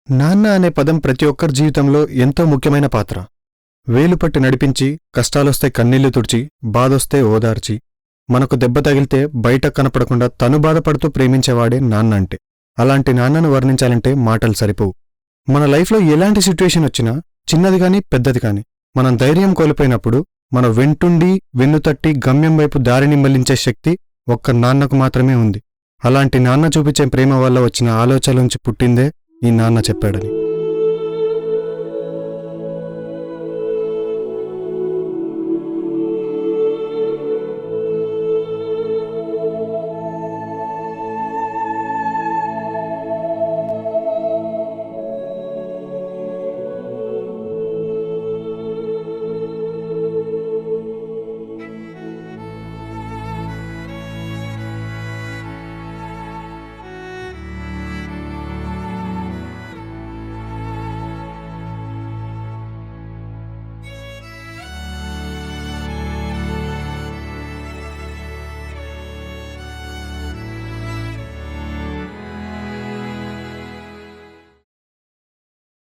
నాన్న అనే పదం ప్రతి ఒక్కరి జీవితంలో ఎంతో ముఖ్యమైన పాత్ర. వేలుపట్టి నడిపించి, కష్టాలొస్తే కన్నీళ్లు తుడిచి, బాధొస్తే ఓదార్చి, మనకు దెబ్బ తగిలితే బయట కనపడకుండా తను బాధపడుతూ ప్రేమించేవాడే నాన్న అంటే. అలాంటి నాన్నను వర్ణించాలంటే మాటలు సరిపోవు. మన లైఫ్లో ఎలాంటి సిట్యుయేషన్ వచ్చినా, చిన్నది కాని పెద్దది కాని, మనం ధైర్యం కోల్పోయినప్పుడు మన వెంటుండి వెన్నుతట్టి గమ్యం వైపు దారిని మళ్లించే శక్తి ఒక్క నాన్నకు మాత్రమే ఉంది. అలాంటి నాన్న చూపించే ప్రేమ వల్ల వచ్చిన ఆలోచన నుంచి పుట్టిందే ఈ నాన్న చెప్పాడని.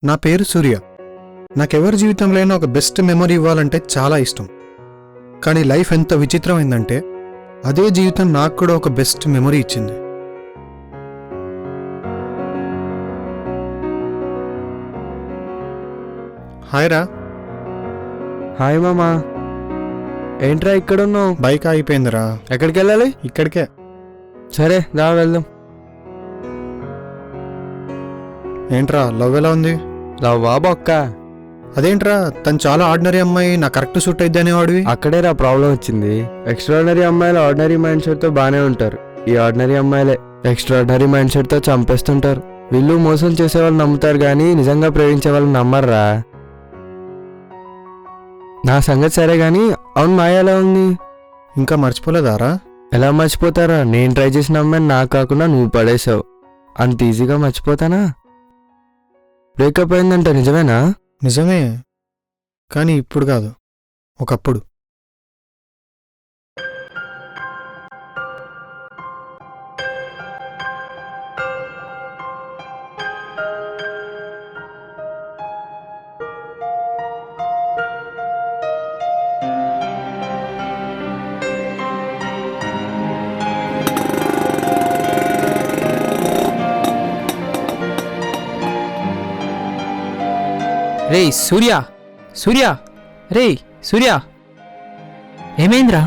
నా పేరు సూర్య. నాకెవరి జీవితంలోనైనా ఒక బెస్ట్ మెమరీ ఇవ్వాలంటే చాలా ఇష్టం. కానీ లైఫ్ ఎంత విచిత్రమైందంటే అదే జీవితం నాకు కూడా ఒక బెస్ట్ మెమరీ ఇచ్చింది. హాయ్ రా. హాయ్ మామా, ఏంట్రా ఇక్కడున్నావు? బైక్ ఆగిపోయిందిరా. ఎక్కడికి వెళ్ళాలి? ఇక్కడికే. సరే రా వెళ్దాం. ఏంట్రా లవ్ ఎలా ఉంది? లవ్వా బొక్క? అదేంట్రా, తను చాలా ఆర్డినరీ అమ్మాయి, నా కరెక్ట్ సూట్ అయితే అనేవాడివి. అక్కడే రా ప్రాబ్లం వచ్చింది. ఎక్స్ట్రాడినరీ అమ్మాయిలు ఆర్డినరీ మైండ్ సెట్ తో బానే ఉంటారు. ఈ ఆర్డినరీ అమ్మాయిలే ఎక్స్ట్రాడినరీ మైండ్ సెట్ తో చంపేస్తుంటారు. వీళ్ళు మోసం చేసే వాళ్ళు నమ్ముతారు కానీ నిజంగా ప్రేమించే వాళ్ళు నమ్మర్రా. నా సంగతి సరే గాని, అవును మాయ ఎలా ఉంది? ఇంకా మర్చిపోలేదారా? ఎలా మర్చిపోతారా? నేను ట్రై చేసిన అమ్మాయిని నాకు కాకుండా నువ్వు పడేసావు. అంత ఈజీగా మర్చిపోతానా? బ్రేకప్ అయిందంట, నిజమేనా? నిజమే, కానీ ఇప్పుడు కాదు, ఒకప్పుడు. రే సూర్య, సూర్య, రే సూర్య, ఏమైందిరా?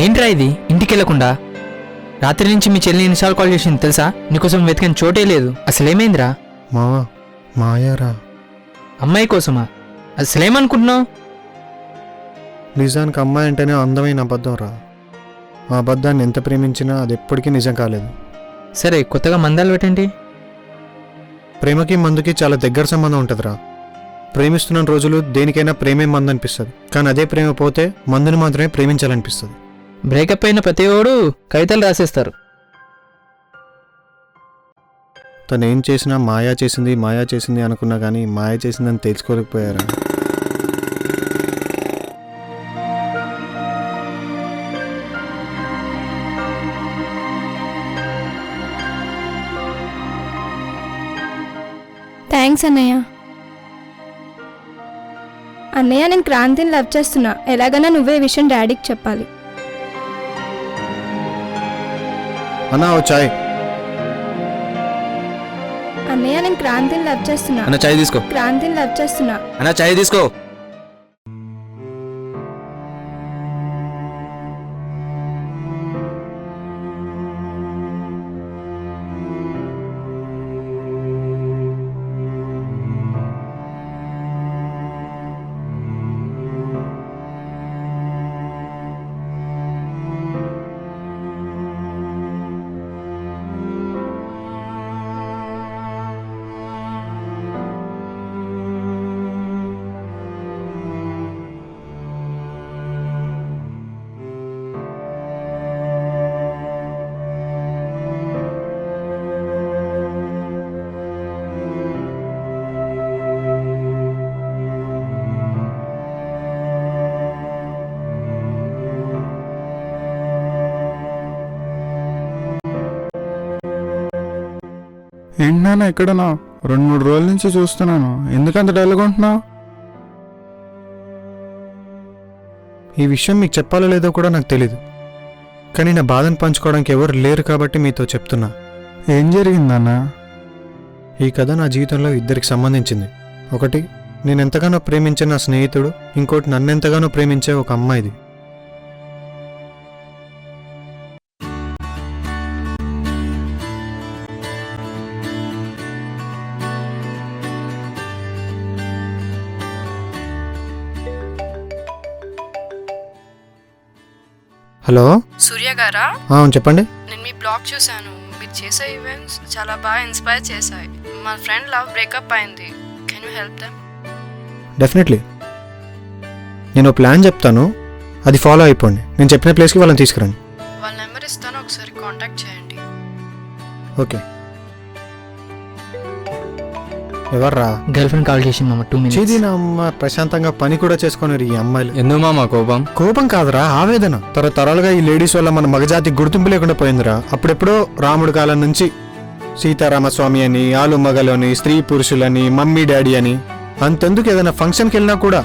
ఏంట్రా ఇది ఇంటికెళ్ళకుండా? రాత్రి నుంచి మీ చెల్లి ఎన్నిసార్లు కాల్ చేసింది తెలుసా? నీకోసం వెతికిన చోటే లేదు. అసలేమైందిరా? మావా, మాయారా. అమ్మాయి కోసమా? అసలేమనుకుంటున్నావు? నిజానికి అమ్మాయి అంటేనే అందమైన అబద్ధం రా. ఆ అబద్ధాన్ని ఎంత ప్రేమించినా అది ఎప్పటికీ నిజం కాలేదు. సరే, కొత్తగా మందాలు పెట్టండి. ప్రేమకి మందుకి చాలా దగ్గర సంబంధం ఉంటుందిరా. ప్రేమిస్తున్న రోజులు దేనికైనా ప్రేమే మందు అనిపిస్తుంది, కానీ అదే ప్రేమ పోతే మందుని మాత్రమే ప్రేమించాలనిపిస్తుంది. బ్రేకప్ అయిన ప్రతివాడు కవితలు రాసేస్తారు. తను ఏం చేసినా మాయా చేసింది మాయా చేసింది అనుకున్నా కానీ మాయ చేసిందని తెలుసుకోలేకపోయారా. థ్యాంక్స్ అన్నయ్య. అన్నయ్య, నేను క్రాంతిని లవ్ చేస్తున్నా. ఎలాగైనా నువ్వే విషయం డాడీకి చెప్పాలి. అన్నా ఓ చాయ్. అన్నయ్య, నేను క్రాంతిని లవ్ చేస్తున్నా. అన్న చాయ్ తీసుకో. క్రాంతిని లవ్ చేస్తున్నా. అన్న చాయ్ తీసుకో. ఏంటి నాన్న ఎక్కడున్నావు? 2-3 రోజుల నుంచి చూస్తున్నాను, ఎందుకంత డల్గా ఉంటున్నావు? ఈ విషయం మీకు చెప్పాలో లేదో కూడా నాకు తెలీదు, కానీ నా బాధను పంచుకోవడానికి ఎవరు లేరు కాబట్టి మీతో చెప్తున్నా. ఏం జరిగిందన్న? ఈ కథ నా జీవితంలో ఇద్దరికి సంబంధించింది. ఒకటి నేను ఎంతగానో ప్రేమించే నా స్నేహితుడు, ఇంకోటి నన్నెంతగానో ప్రేమించే ఒక అమ్మాయిది. హలో, సూర్య గారా? అవును చెప్పండి. నేను మీ బ్లాగ్ చూశాను. మీరు చేసే ఈవెంట్స్ చాలా బాగా ఇన్స్పైర్ చేశాయి. మా ఫ్రెండ్ లవ్ బ్రేకప్ అయింది. Can you help them? Definitely. నేను ప్లాన్ చెప్తాను, అది ఫాలో అయిపోండి. నేను చెప్పిన ప్లేస్కి వాళ్ళని తీసుకురండి. వాళ్ళ నెంబర్ ఇస్తాను, ఒకసారి కాంటాక్ట్ చేయండి. ఓకే. ఎవర్రా? గర్ల్ ఫ్రెండ్ కాల్ చేసింది మామ 2 minutes. చేది నా అమ్మ ప్రశాంతంగా పని కూడా చేసుకున్నారు ఈ అమ్మాయిలు. ఎందుకు మామ కోపం? కోపం కాదురా, ఆవేదన. తరతరాలుగా ఈ లేడీస్ వల్ల మన మగజాతికి గుర్తింపు లేకుండా పోయిందిరా. అప్పుడెప్పుడో రాముడి కాలం నుంచి సీతారామస్వామి అని, ఆలు మగలు అని, స్త్రీ పురుషులని, మమ్మీ డాడీ అని. అంతెందుకు ఏదైనా ఫంక్షన్కి వెళ్ళినా కూడా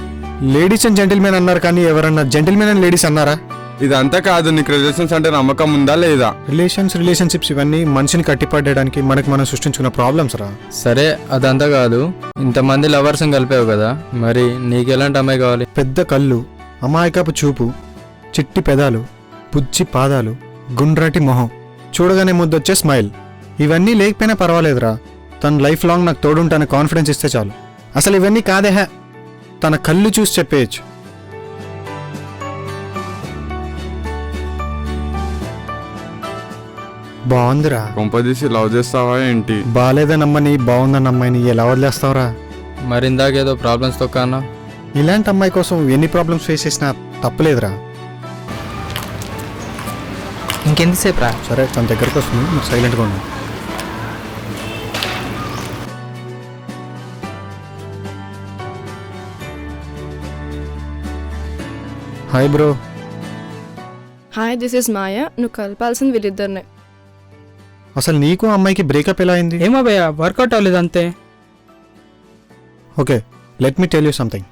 లేడీస్ అండ్ జెంటిల్మెన్ అన్నారు, కానీ ఎవరన్నా జెంటిల్మెన్ అండ్ లేడీస్ అన్నారా? ఇదంతా కాదు, నీకు రిలేషన్స్ అంటే నమ్మకం ఉందా లేదా? రిలేషన్షిప్స్ ఇవన్నీ మనిషిని కట్టిపడేయడానికి మనకు మనం సృష్టించుకున్న ప్రాబ్లమ్స్ రా. సరే అదంతా కాదు, ఇంతమంది లవర్స్ కలిపావు కదా, మరి నీకు ఎలాంటి అమ్మాయి కావాలి? పెద్ద కళ్ళు, అమాయకపు చూపు, చిట్టి పెదాలు, పుచ్చి పాదాలు, గుండ్రటి మొహం, చూడగానే ముద్దొచ్చే స్మైల్. ఇవన్నీ లేకపోయినా పర్వాలేదురా, తన లైఫ్ లాంగ్ నాకు తోడుంటానే కాన్ఫిడెన్స్ ఇస్తే చాలు. అసలు ఇవన్నీ కాదే, తన కళ్ళు చూసి చెప్పేయచ్చు. బాగుందిరా. కొంపదీసి లవ్ చేస్తావా ఏంటి? బాలేదని అమ్మని బాగుందని అమ్మాయిని ఎలా వదిలేస్తావురా? మరి ఇందాకేదో ప్రాబ్లమ్స్ తొక్కన్నా. ఇలాంటి అమ్మాయి కోసం ఎన్ని ప్రాబ్లమ్స్ ఫేస్ చేసినా తప్పలేదురా. ఇంకెంతసేపు రా? సరే, తన దగ్గరకు వస్తుంది, మీరు సైలెంట్గా ఉండండి. Hi bro. Hi, this is Maya. నువ్వు కలపాల్సింది వీళ్ళిద్దరినే. అసలు నీకు ఆ అమ్మాయికి బ్రేకప్ ఎలా అయింది? ఏమో భయ్యా, వర్కౌట్ అవ్వలేదు అంతే. Okay, let me tell you something.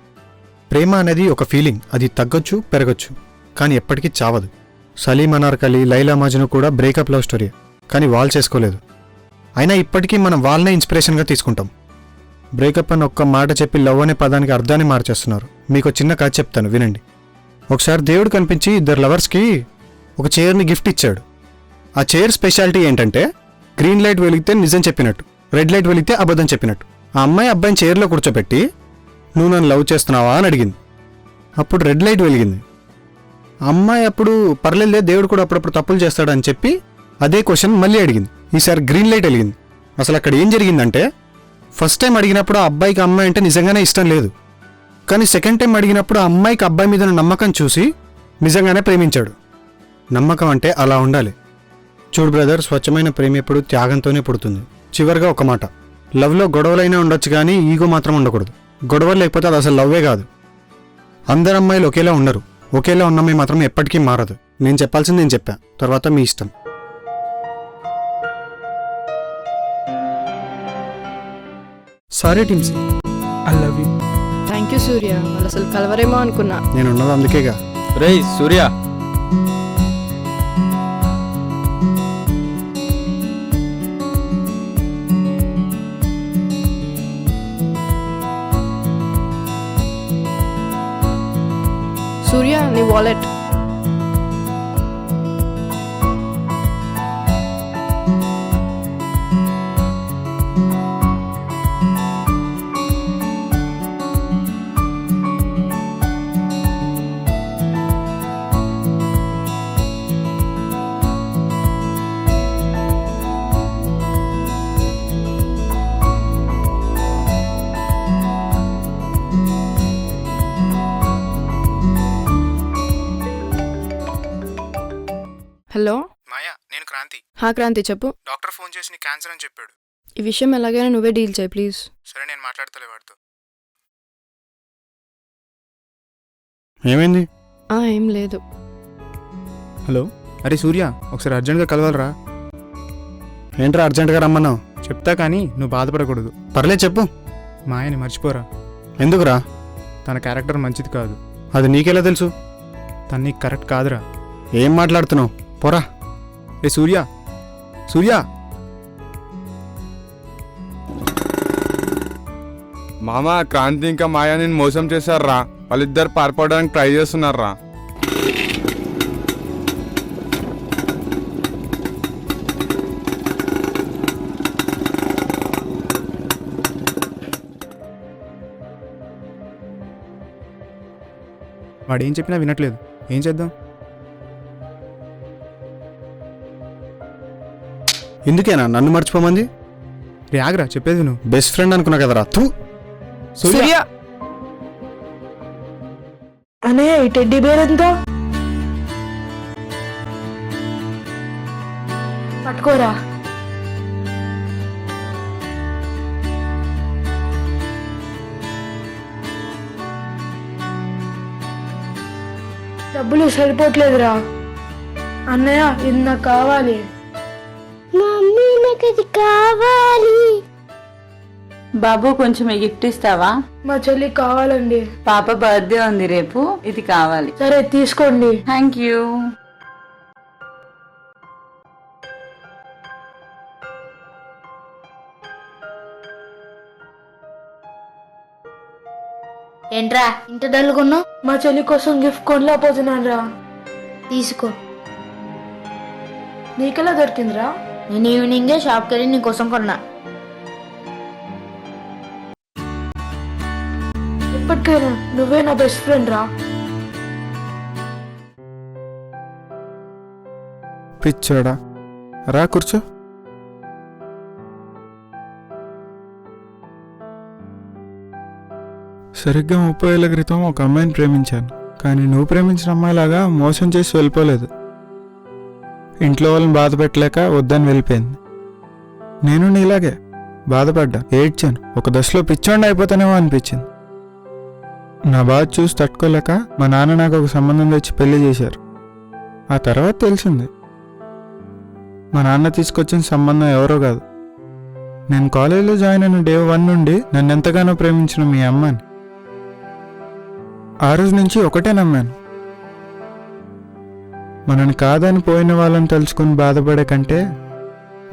ప్రేమ అనేది ఒక ఫీలింగ్, అది తగ్గొచ్చు పెరగచ్చు, కానీ ఎప్పటికీ చావదు. సలీం అనార్కలి, లైలా మజ్ను కూడా బ్రేకప్ లవ్ స్టోరీ, కానీ వాళ్ళు చేసుకోలేదు. అయినా ఇప్పటికీ మనం వాళ్ళనే ఇన్స్పిరేషన్గా తీసుకుంటాం. బ్రేకప్ అని ఒక్క మాట చెప్పి లవ్ అనే పదానికి అర్థాన్ని మార్చేస్తున్నారు. మీకు చిన్న కథ చెప్తాను, వినండి. ఒకసారి దేవుడు కనిపించి ఇద్దరు లవర్స్కి ఒక చైర్ని గిఫ్ట్ ఇచ్చాడు. ఆ చైర్ స్పెషాలిటీ ఏంటంటే గ్రీన్ లైట్ వెలిగితే నిజం చెప్పినట్టు, రెడ్ లైట్ వెలిగితే అబద్ధం చెప్పినట్టు. ఆ అమ్మాయి అబ్బాయిని చైర్లో కూర్చోబెట్టి నువ్వు నన్ను లవ్ చేస్తున్నావా అని అడిగింది. అప్పుడు రెడ్ లైట్ వెలిగింది. అమ్మాయి అప్పుడు పర్లేదే, దేవుడు కూడా అప్పుడప్పుడు తప్పులు చేస్తాడని చెప్పి అదే క్వశ్చన్ మళ్ళీ అడిగింది. ఈసారి గ్రీన్ లైట్ వెలిగింది. అసలు అక్కడ ఏం జరిగిందంటే, ఫస్ట్ టైం అడిగినప్పుడు ఆ అబ్బాయికి అమ్మాయి అంటే నిజంగానే ఇష్టం లేదు, కానీ సెకండ్ టైం అడిగినప్పుడు ఆ అమ్మాయికి అబ్బాయి మీద నమ్మకం చూసి నిజంగానే ప్రేమించాడు. నమ్మకం అంటే అలా ఉండాలి. చూడు బ్రదర్, స్వచ్ఛమైన ప్రేమ ఎప్పుడు త్యాగంతోనే పుడుతుంది. చివరిగా ఒక మాట, లవ్లో గొడవలైనా ఉండొచ్చు కానీ ఈగో మాత్రం ఉండకూడదు. గొడవలు లేకపోతే అది అసలు లవ్వే కాదు. అందరు అమ్మాయిలు ఒకేలా ఉండరు, ఒకేలా ఉన్న అమ్మాయి మాత్రం ఎప్పటికీ మారదు. నేను చెప్పాల్సింది నేను చెప్పా, తర్వాత మీ ఇష్టం. Sorry teams, I love you. Thank you Surya. వాళ్ళు అసలు కలవరేమో అనుకున్నా. నేను ఉన్నది అందుకేగా. రేయ్ సూర్య, సూర్య, నీ వాలెట్. హలో. మాయా, నేను క్రాంతి. హా క్రాంతి, చెప్పు. డాక్టర్ ఫోన్ చేసి నీ క్యాన్సర్ అని చెప్పాడు. ఈ విషయం ఎలాగైనా నువ్వే డీల్ చేయి ప్లీజ్. సరే, నేను మాట్లాడతలే వాడితో. ఏమైంది? ఏం లేదు. హలో, అరే సూర్య, ఒకసారి అర్జెంట్గా కలవాలరా. ఏంట్రా అర్జెంట్గా రమ్మన్నావు? చెప్తా కానీ నువ్వు బాధపడకూడదు. పర్లేదు చెప్పు. మా ఆయన్ని మర్చిపోరా. ఎందుకురా? తన క్యారెక్టర్ మంచిది కాదు. అది నీకెలా తెలుసు? తను నీకు కరెక్ట్ కాదురా. ఏం మాట్లాడుతున్నావు? పోరా. ఏ సూర్య, సూర్య, మామ క్రాంతి ఇంకా మాయా నేను మోసం చేశారా. వాళ్ళిద్దరు పారిపోవడానికి ట్రై చేస్తున్నారా. వాడు ఏం చెప్పినా వినట్లేదు. ఏం చేద్దాం? ఎందుకేనా నన్ను మర్చిపోమంది? రే ఆగ్రా, చెప్పేది నువ్వు. బెస్ట్ ఫ్రెండ్ అనుకున్నా కదరా. తూ. సూర్య, అనే ఈ టెడ్డీ బేర్ ఎంత? పట్టుకోరా. డబ్బులు సరిపోవట్లేదురా. అన్నయ్య ఇది నాకు కావాలి. మమ్మీ నాకు ఇది కావాలి. బాబు కొంచెం ఈ గిఫ్ట్ ఇస్తావా? మా చెల్లికి కావాలండి. పాప బర్త్డే ఉంది రేపు, ఇది కావాలి. సరే తీసుకోండి. Thank you. ఏంట్రా ఇంత డల్గున్నావు? మా చెల్లి కోసం గిఫ్ట్ కొనలేకపోతున్నాను రా. తీసుకో. నీకెలా దొరికిందిరా? నేను ఈవినింగే షాప్కి వెళ్ళి నీకోసం కొన్నా. ఇప్పటికైనా నువ్వే నా బెస్ట్ ఫ్రెండ్ రా. పిచ్చోడా, రా కూర్చో. సరిగ్గా 30 ఏళ్ల క్రితం ఒక అమ్మాయిని ప్రేమించాను. కానీ నువ్వు ప్రేమించిన అమ్మాయిలాగా మోసం చేసి వెళ్ళిపోలేదు. ఇంట్లో వాళ్ళని బాధ పెట్టలేక వద్దని వెళ్ళిపోయింది. నేను నీలాగే బాధపడ్డా, ఏడ్చాను. ఒక దశలో పిచ్చోండి అయిపోతానేమో అనిపించింది. నా బాధ చూసి తట్టుకోలేక మా నాన్న నాకు ఒక సంబంధం తెచ్చి పెళ్లి చేశారు. ఆ తర్వాత తెలిసింది మా నాన్న తీసుకొచ్చిన సంబంధం ఎవరో కాదు, నేను కాలేజీలో జాయిన్ అయిన డే 1 నుండి నన్ను ఎంతగానో ప్రేమించిన మీ అమ్మని. ఆ రోజు నుంచి ఒకటే నమ్మాను, మనని కాదని పోయిన వాళ్ళని తెలుసుకుని బాధపడే కంటే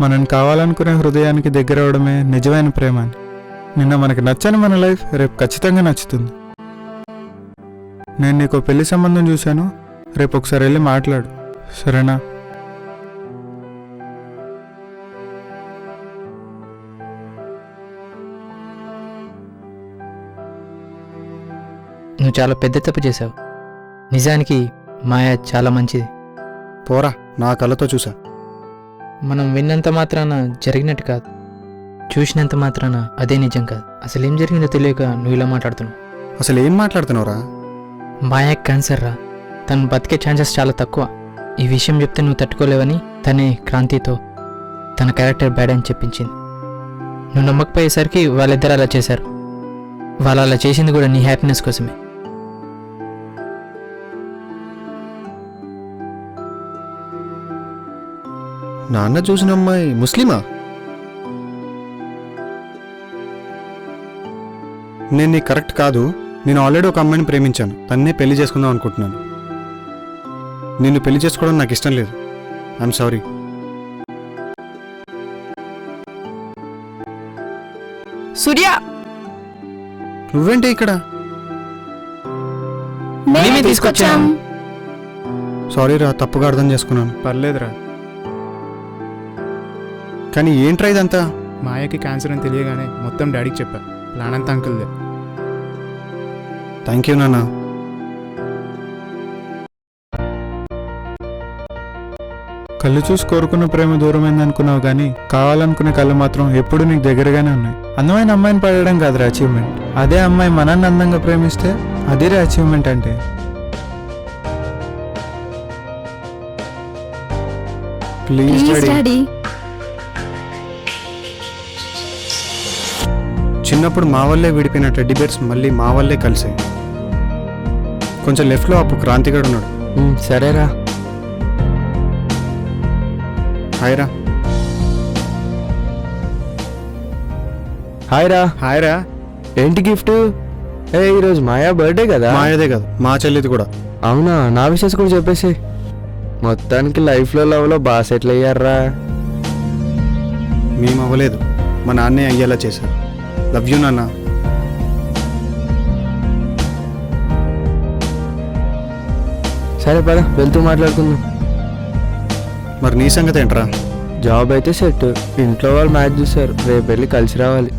మనని కావాలనుకునే హృదయానికి దగ్గర అవడమే నిజమైన ప్రేమ అని. నిన్న మనకి నచ్చని మన లైఫ్ రేపు ఖచ్చితంగా నచ్చుతుంది. నేను నీకు పెళ్లి సంబంధం చూశాను, రేపు ఒకసారి వెళ్ళి మాట్లాడు, సరేనా? నువ్వు చాలా పెద్ద తప్పు చేశావు. నిజానికి మాయ చాలా మంచిది. పోరా, నా కళ్ళతో చూసా. మనం విన్నంత మాత్రాన జరిగినట్టు కాదు, చూసినంత మాత్రాన అదే నిజం కాదు. అసలు ఏం జరిగిందో తెలియక నువ్వు ఇలా మాట్లాడుతున్నావు. అసలు ఏం మాట్లాడుతున్నావురా? మాయ క్యాన్సర్ రా, తను బతికే ఛాన్సెస్ చాలా తక్కువ. ఈ విషయం చెప్తే నువ్వు తట్టుకోలేవని తనే క్రాంతితో తన క్యారెక్టర్ బ్యాడ్ అని చెప్పించింది. నువ్వు నమ్మకపోయేసరికి వాళ్ళిద్దరు అలా చేశారు. వాళ్ళు అలా చేసింది కూడా నీ హ్యాపీనెస్ కోసమే. నాన్న చూసిన అమ్మాయి ముస్లిమా? నేను నీకు కరెక్ట్ కాదు. నేను ఆల్రెడీ ఒక అమ్మాయిని ప్రేమించాను, తన్నే పెళ్లి చేసుకుందాం అనుకుంటున్నాను. నిన్ను పెళ్లి చేసుకోవడం నాకు ఇష్టం లేదు. I'm sorry. సూర్య, నువ్వేంటి ఇక్కడ? మేమే తీసుకొచ్చాం. సారీ రా, తప్పుగా అర్థం చేసుకున్నాను. పర్లేదురా. కానీ ఏంట్రా ఇదంతా? మాయకి క్యాన్సర్ అని తెలియగానే మొత్తం డాడీకి చెప్పా. ప్లాన్ అంతా అంకుల్దే. థ్యాంక్ యూ నాన్న. కళ్ళు చూసి కోరుకున్న ప్రేమ దూరమైంది అనుకున్నావు, కానీ కావాలనుకునే కళ్ళు మాత్రం ఎప్పుడు నీకు దగ్గరగానే ఉన్నాయి. అందమైన అమ్మాయిని పడడం కాదురా అచీవ్మెంట్. అదే అమ్మాయి మనల్ని అందంగా ప్రేమిస్తే అదేరా అచీవ్మెంట్ అంటే. Please daddy. డాడీ. చిన్నప్పుడు మా వల్లే విడిపోయిన టెడ్డీ బేర్స్ మళ్ళీ మా వల్లే కలిసాయి. కొంచెం లెఫ్ట్లో అప్పుడు క్రాంతిగాడు ఉన్నాడు. సరేరా. హాయ్ రా. హాయ్ రా. హాయ్ రా. ఏంటి గిఫ్ట్? ఈరోజు మాయా బర్త్డే కదా? మాయదే కాదు, మా చెల్లిది కూడా. అవునా? నా విషయస్ కూడా చెప్పేసి. మొత్తానికి లైఫ్లో లవ్లో బాగా సెటిల్ అయ్యారా. మేము అవ్వలేదు, మా నాన్నే అయ్యేలా చేశారు. లవ్ యూ నాన్న. సరే పద వెళ్తూ మాట్లాడుకుందాం. మరి నీ సంగతి ఏంట్రా? జాబ్ అయితే సెట్, ఇంట్లో వాళ్ళు మ్యాచ్ చూసారు, రేపు వెళ్ళి కలిసి రావాలి.